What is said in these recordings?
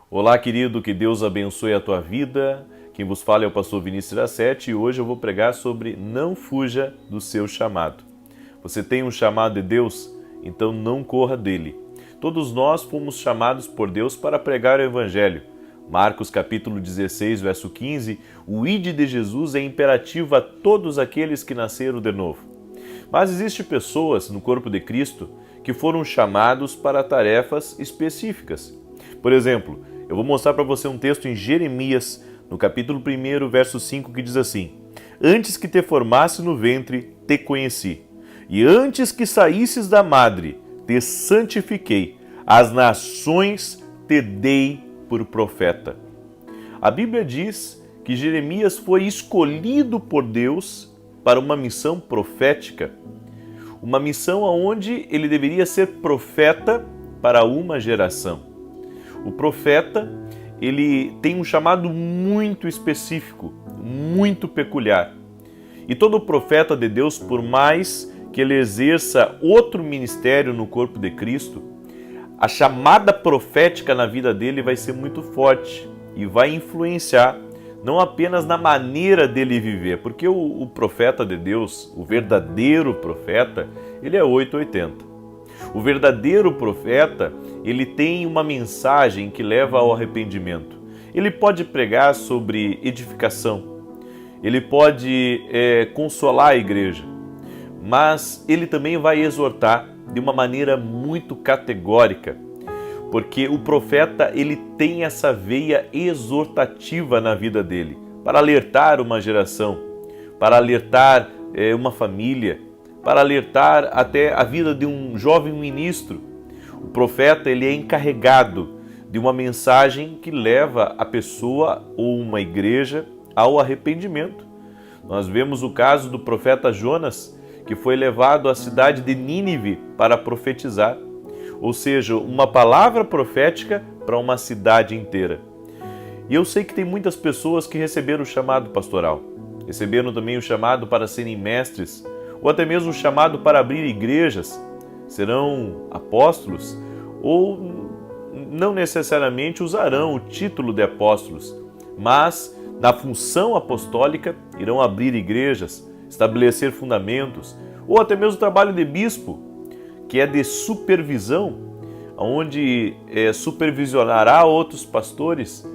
Olá, querido, que Deus abençoe a tua vida. Quem vos fala é o pastor Vinícius Iracete e hoje eu vou pregar sobre não fuja do seu chamado. Você tem um chamado de Deus, então não corra dele. Todos nós fomos chamados por Deus para pregar o Evangelho. Marcos capítulo 16, verso 15, o ide de Jesus é imperativo a todos aqueles que nasceram de novo. Mas existem pessoas no corpo de Cristo que foram chamados para tarefas específicas. Por exemplo, eu vou mostrar para você um texto em Jeremias, no capítulo 1, verso 5, que diz assim: Antes que te formasse no ventre, te conheci, e antes que saísses da madre, te santifiquei, as nações te dei por profeta. A Bíblia diz que Jeremias foi escolhido por Deus para uma missão profética, uma missão onde ele deveria ser profeta para uma geração. O profeta, ele tem um chamado muito específico, muito peculiar. E todo profeta de Deus, por mais que ele exerça outro ministério no corpo de Cristo, a chamada profética na vida dele vai ser muito forte e vai influenciar não apenas na maneira dele viver, porque o profeta de Deus, o verdadeiro profeta, ele é 880. O verdadeiro profeta, ele tem uma mensagem que leva ao arrependimento. Ele pode pregar sobre edificação, ele pode consolar a igreja, mas ele também vai exortar de uma maneira muito categórica, porque o profeta ele tem essa veia exortativa na vida dele, para alertar uma geração, para alertar uma família, para alertar até a vida de um jovem ministro. O profeta ele é encarregado de uma mensagem que leva a pessoa ou uma igreja ao arrependimento. Nós vemos o caso do profeta Jonas, que foi levado à cidade de Nínive para profetizar, ou seja, uma palavra profética para uma cidade inteira. E eu sei que tem muitas pessoas que receberam o chamado pastoral, receberam também o chamado para serem mestres, ou até mesmo o chamado para abrir igrejas, serão apóstolos, ou não necessariamente usarão o título de apóstolos, mas na função apostólica irão abrir igrejas, estabelecer fundamentos, ou até mesmo o trabalho de bispo, que é de supervisão, onde supervisionará outros pastores,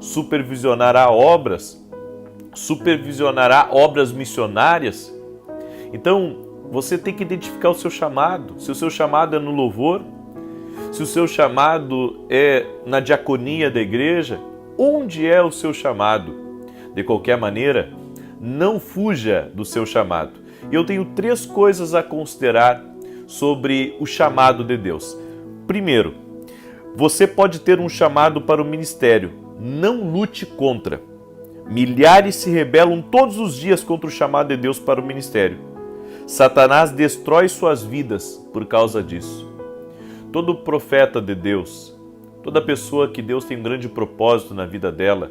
supervisionará obras missionárias. Então, você tem que identificar o seu chamado, se o seu chamado é no louvor, se o seu chamado é na diaconia da igreja, onde é o seu chamado? De qualquer maneira, não fuja do seu chamado. E eu tenho 3 coisas a considerar sobre o chamado de Deus. Primeiro, você pode ter um chamado para o ministério. Não lute contra. Milhares se rebelam todos os dias contra o chamado de Deus para o ministério. Satanás destrói suas vidas por causa disso. Todo profeta de Deus, toda pessoa que Deus tem um grande propósito na vida dela,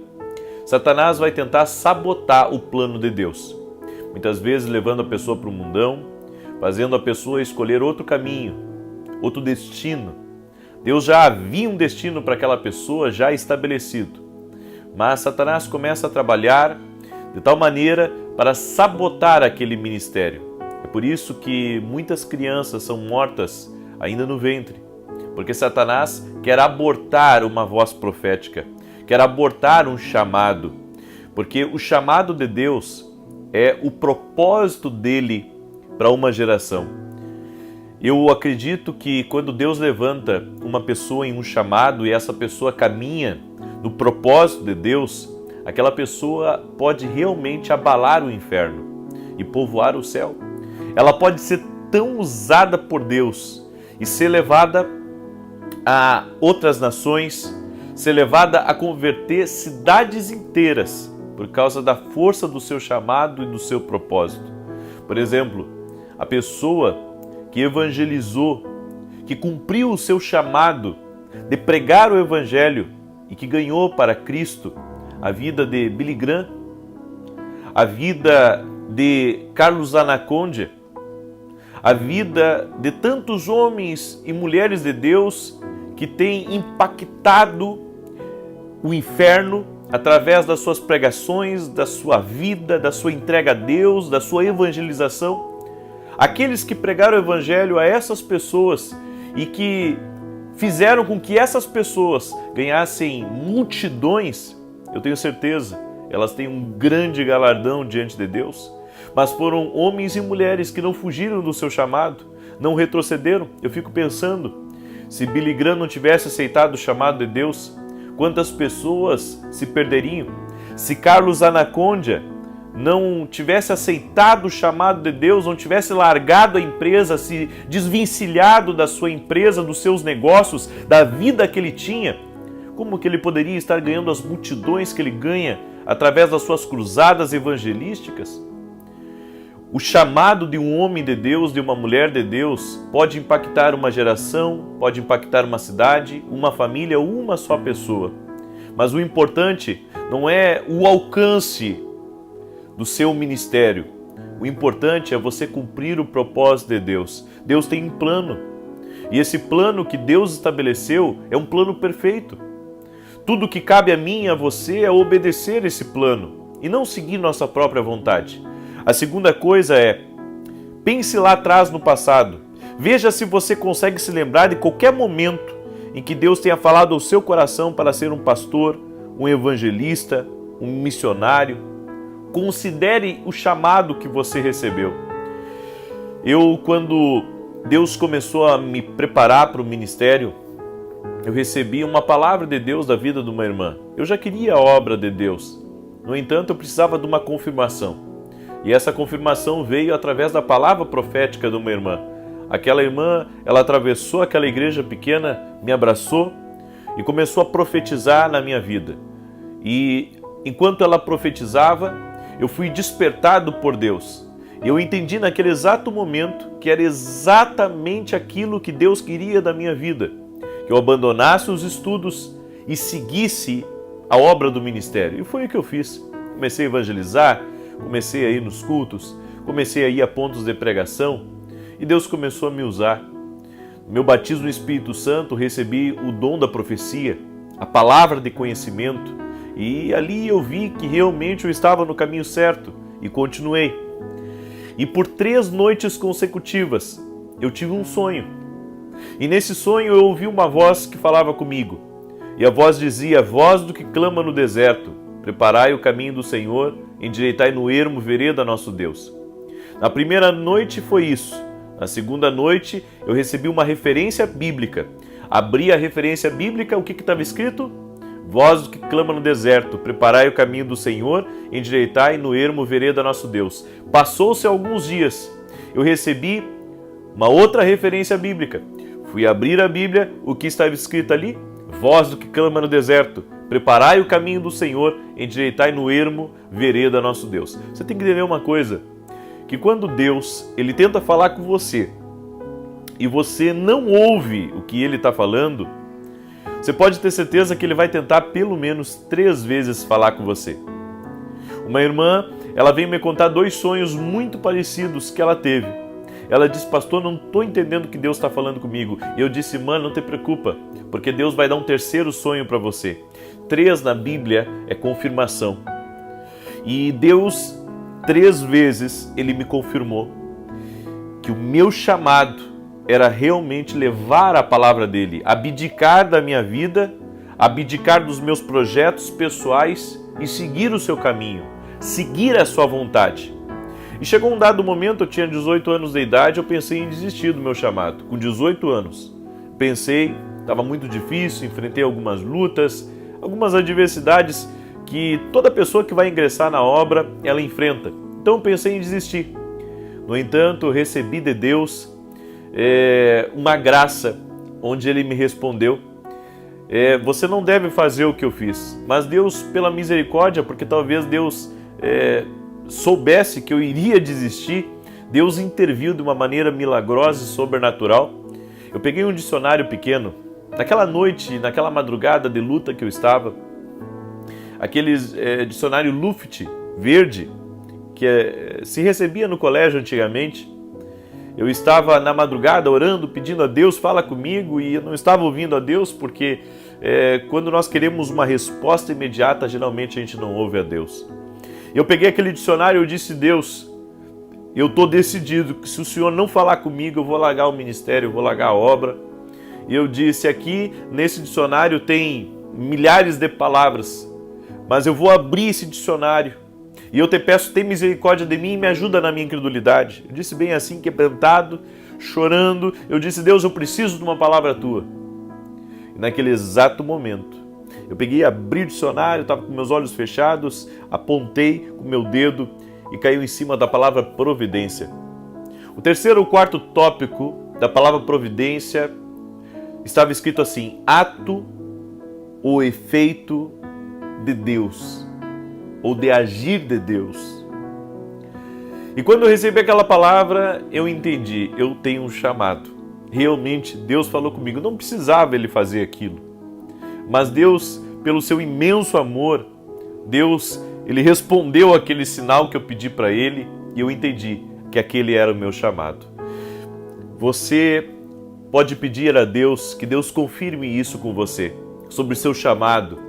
Satanás vai tentar sabotar o plano de Deus. Muitas vezes levando a pessoa para o mundão, fazendo a pessoa escolher outro caminho, outro destino. Deus já havia um destino para aquela pessoa já estabelecido. Mas Satanás começa a trabalhar de tal maneira para sabotar aquele ministério. É por isso que muitas crianças são mortas ainda no ventre, porque Satanás quer abortar uma voz profética, quer abortar um chamado, porque o chamado de Deus é o propósito dele para uma geração. Eu acredito que quando Deus levanta uma pessoa em um chamado e essa pessoa caminha no propósito de Deus, aquela pessoa pode realmente abalar o inferno e povoar o céu. Ela pode ser tão usada por Deus e ser levada a outras nações, ser levada a converter cidades inteiras por causa da força do seu chamado e do seu propósito. Por exemplo, a pessoa que evangelizou, que cumpriu o seu chamado de pregar o Evangelho e que ganhou para Cristo a vida de Billy Graham, a vida de Carlos Anacondia, a vida de tantos homens e mulheres de Deus que têm impactado o inferno através das suas pregações, da sua vida, da sua entrega a Deus, da sua evangelização. Aqueles que pregaram o evangelho a essas pessoas e que fizeram com que essas pessoas ganhassem multidões, eu tenho certeza, elas têm um grande galardão diante de Deus. Mas foram homens e mulheres que não fugiram do seu chamado, não retrocederam. Eu fico pensando, se Billy Graham não tivesse aceitado o chamado de Deus, quantas pessoas se perderiam? Se Carlos Anacondia não tivesse aceitado o chamado de Deus, não tivesse largado a empresa, se desvencilhado da sua empresa, dos seus negócios, da vida que ele tinha, como que ele poderia estar ganhando as multidões que ele ganha através das suas cruzadas evangelísticas? O chamado de um homem de Deus, de uma mulher de Deus, pode impactar uma geração, pode impactar uma cidade, uma família ou uma só pessoa. Mas o importante não é o alcance do seu ministério. O importante é você cumprir o propósito de Deus. Deus tem um plano. E esse plano que Deus estabeleceu é um plano perfeito. Tudo que cabe a mim e a você é obedecer esse plano e não seguir nossa própria vontade. A segunda coisa é, pense lá atrás no passado. Veja se você consegue se lembrar de qualquer momento em que Deus tenha falado ao seu coração para ser um pastor, um evangelista, um missionário. Considere o chamado que você recebeu. Quando Deus começou a me preparar para o ministério, eu recebi uma palavra de Deus da vida de uma irmã. Eu já queria a obra de Deus. No entanto, eu precisava de uma confirmação. E essa confirmação veio através da palavra profética de uma irmã. Aquela irmã, ela atravessou aquela igreja pequena, me abraçou e começou a profetizar na minha vida. E enquanto ela profetizava, eu fui despertado por Deus. E eu entendi naquele exato momento que era exatamente aquilo que Deus queria da minha vida. Que eu abandonasse os estudos e seguisse a obra do ministério. E foi o que eu fiz. Comecei a evangelizar, comecei a ir nos cultos, comecei a ir a pontos de pregação e Deus começou a me usar. No meu batismo no Espírito Santo, recebi o dom da profecia, a palavra de conhecimento e ali eu vi que realmente eu estava no caminho certo e continuei. E por 3 noites consecutivas eu tive um sonho. E nesse sonho eu ouvi uma voz que falava comigo. E a voz dizia, voz do que clama no deserto, preparai o caminho do Senhor, endireitai no ermo vereda nosso Deus. Na primeira noite foi isso. Na segunda noite eu recebi uma referência bíblica. Abri a referência bíblica, o que estava escrito? Voz do que clama no deserto, preparai o caminho do Senhor, endireitai no ermo vereda nosso Deus. Passou-se alguns dias, eu recebi uma outra referência bíblica. Fui abrir a Bíblia, o que estava escrito ali? Voz do que clama no deserto, preparai o caminho do Senhor, endireitai no ermo vereda nosso Deus. Você tem que entender uma coisa, que quando Deus ele tenta falar com você e você não ouve o que ele está falando, você pode ter certeza que ele vai tentar pelo menos 3 vezes falar com você. Uma irmã, ela veio me contar 2 sonhos muito parecidos que ela teve. Ela disse, pastor, não estou entendendo o que Deus está falando comigo. E eu disse, mãe, não te preocupa, porque Deus vai dar um 3º sonho para você. 3 na Bíblia é confirmação. E Deus, 3 vezes, ele me confirmou que o meu chamado era realmente levar a palavra dele, abdicar da minha vida, abdicar dos meus projetos pessoais e seguir o seu caminho, seguir a sua vontade. E chegou um dado momento, eu tinha 18 anos de idade, eu pensei em desistir do meu chamado, com 18 anos. Pensei, estava muito difícil, enfrentei algumas lutas, algumas adversidades que toda pessoa que vai ingressar na obra, ela enfrenta. Então eu pensei em desistir. No entanto, eu recebi de Deus uma graça, onde Ele me respondeu, você não deve fazer o que eu fiz, mas Deus, pela misericórdia, porque talvez Deus soubesse que eu iria desistir, Deus interviu de uma maneira milagrosa e sobrenatural. Eu peguei um dicionário pequeno, naquela noite, naquela madrugada de luta que eu estava, aquele dicionário Luft, verde, que se recebia no colégio antigamente. Eu estava na madrugada orando, pedindo a Deus, fala comigo, e eu não estava ouvindo a Deus porque quando nós queremos uma resposta imediata, geralmente a gente não ouve a Deus. Eu peguei aquele dicionário e eu disse: Deus, eu estou decidido que se o Senhor não falar comigo, eu vou largar o ministério, eu vou largar a obra. E eu disse: aqui nesse dicionário tem milhares de palavras, mas eu vou abrir esse dicionário e eu te peço, tem misericórdia de mim e me ajuda na minha incredulidade. Eu disse bem assim, quebrantado, chorando, eu disse: Deus, eu preciso de uma palavra tua. E naquele exato momento, eu peguei, abri o dicionário, estava com meus olhos fechados, apontei com o meu dedo e caiu em cima da palavra providência. O terceiro ou quarto tópico da palavra providência estava escrito assim: ato ou efeito de Deus, ou de agir de Deus. E quando eu recebi aquela palavra, eu entendi, eu tenho um chamado. Realmente, Deus falou comigo, não precisava Ele fazer aquilo. Mas Deus, pelo seu imenso amor, Deus, Ele respondeu aquele sinal que eu pedi para Ele e eu entendi que aquele era o meu chamado. Você pode pedir a Deus que Deus confirme isso com você, sobre o seu chamado,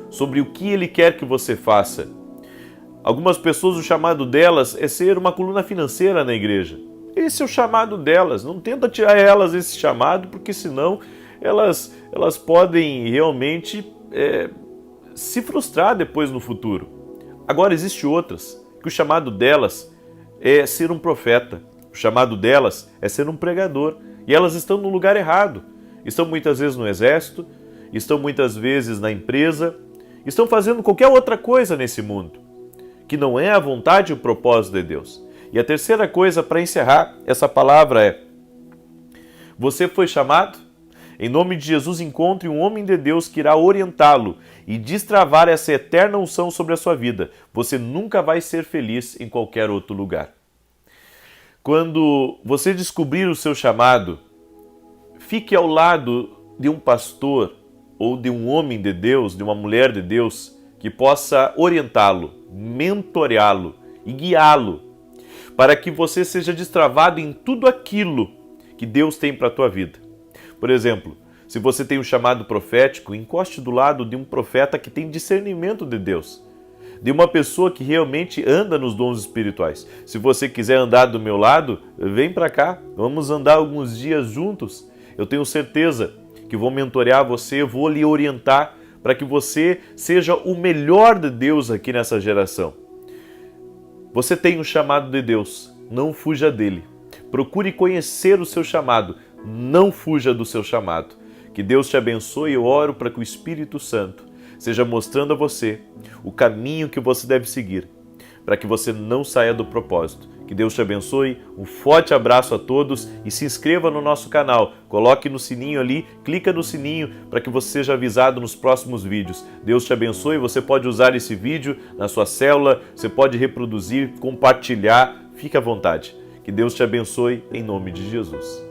sobre o que Ele quer que você faça. Algumas pessoas, o chamado delas é ser uma coluna financeira na igreja. Esse é o chamado delas. Não tenta tirar elas esse chamado, porque senão elas podem realmente se frustrar depois no futuro. Agora, existe outras, que o chamado delas é ser um profeta. O chamado delas é ser um pregador. E elas estão no lugar errado. Estão muitas vezes no exército, estão muitas vezes na empresa, estão fazendo qualquer outra coisa nesse mundo, que não é a vontade e o propósito de Deus. E a terceira coisa para encerrar essa palavra é: você foi chamado? Em nome de Jesus, encontre um homem de Deus que irá orientá-lo e destravar essa eterna unção sobre a sua vida. Você nunca vai ser feliz em qualquer outro lugar. Quando você descobrir o seu chamado, fique ao lado de um pastor ou de um homem de Deus, de uma mulher de Deus, que possa orientá-lo, mentoreá-lo e guiá-lo, para que você seja destravado em tudo aquilo que Deus tem para a tua vida. Por exemplo, se você tem um chamado profético, encoste do lado de um profeta que tem discernimento de Deus, de uma pessoa que realmente anda nos dons espirituais. Se você quiser andar do meu lado, vem para cá, vamos andar alguns dias juntos. Eu tenho certeza que vou mentorear você, vou lhe orientar para que você seja o melhor de Deus aqui nessa geração. Você tem um chamado de Deus, não fuja dele. Procure conhecer o seu chamado, não fuja do seu chamado. Que Deus te abençoe. Eu oro para que o Espírito Santo seja mostrando a você o caminho que você deve seguir, para que você não saia do propósito. Que Deus te abençoe, um forte abraço a todos e se inscreva no nosso canal. Coloque no sininho ali, clica no sininho para que você seja avisado nos próximos vídeos. Deus te abençoe, você pode usar esse vídeo na sua célula, você pode reproduzir, compartilhar, fique à vontade. Que Deus te abençoe em nome de Jesus.